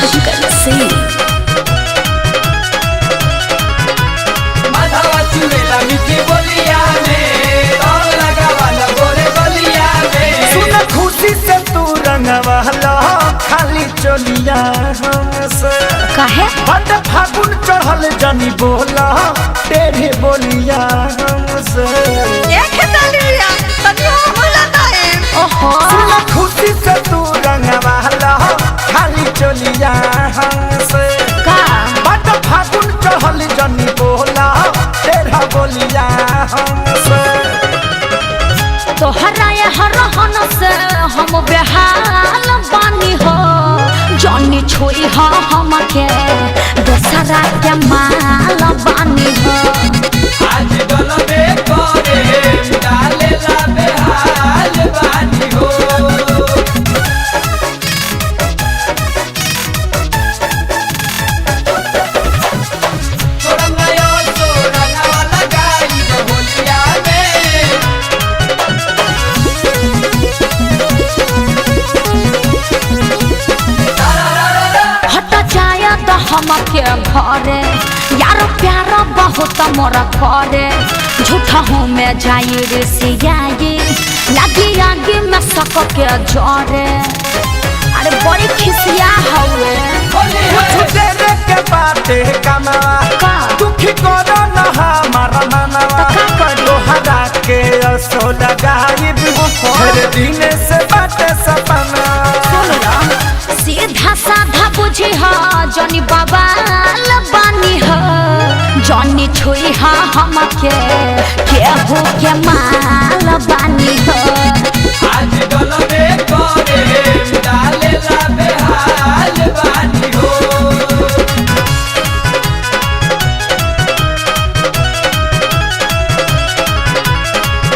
शंकर सिंह। माधवा चुड़ेला मीठी बोलिया में और लगावाला गोरे गलिया में। सुन खुशी से तू रंगवाला खाली चलिया हमसे काहे बंद फागुन चढ़ल जनी बोला तेरे बोलिया हमसे। ओहो सुन खुशी से तू रंगवाला खाली चलिया हमसे का बंद फागुन चढ़ल जनी बोला तेरा बोलिया हमसे। तोहरा रहन से हम बेहाल बानी हो जनी छोई हो हमके दोसरा के माल बानी हो। आज गलबे करे डालेला बेहाल बानी हो। तोरा नया तो रंगवाला गाई बोलिया में। हट जाए तो हमके घरे यार प्यार बहुत मोरा करे झूठा हूँ मैं जाई रे सियाई लगी आगे में सक के जरे। अरे बड़ी खिसिया हवे कुछ देर के बाते कमा का दुखी करो न हमारा मनवा तो का करी? तोहरा के असो लगाई हर दिन से बाटे सपना। सीधा साधा बुझी हा जनी बवाल बानी हा जनी छुई हा हमके केहू के माल बानी हा। आज गलबे करे डालेला बेहाल बानी हो।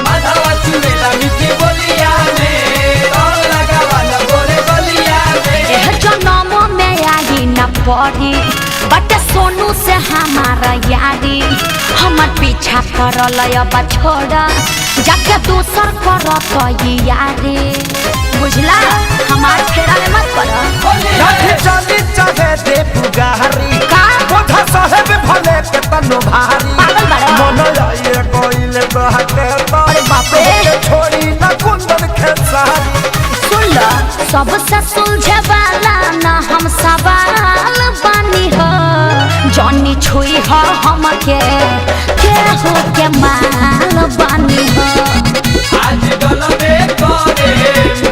माधवा चुड़ेला मीठी बोलिया में और लगावाला गोरे गलिया में। एह जनम में आई न पड़ी बट सोनू से हमारा यारी हमर पीछा करल अब छोड़ा जाके दूसर करत यारी बुझला हमार फेरा में मत पड़। रख चली चाहे दे पुगारी का बोधा साहेब भले के तनो भारी पागल बड़ा। मन आए कोइल बहके अरे बाप रे। छोड़ी न कुंदन खेसारी। सुन लो सबसे सुलझे वाला ना हम सवाल बानी हो जनी छुई हो हमके केहू के माल बानी हो। आज गलबे करे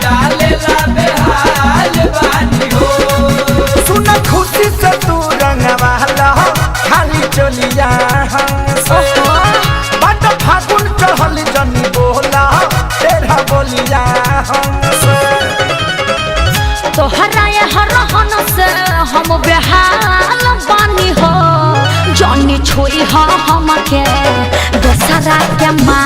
डालेला बेहाल बानी हो। सुन खुशी से तू रंगवाला खाली चलिया हमसे बट फागुन चढ़ल जनी बोला तेरा बोलिया हमसे। तोहरा रहन से हम बेहाल बानी हो जनी छुई हो हमके दोसरा के माल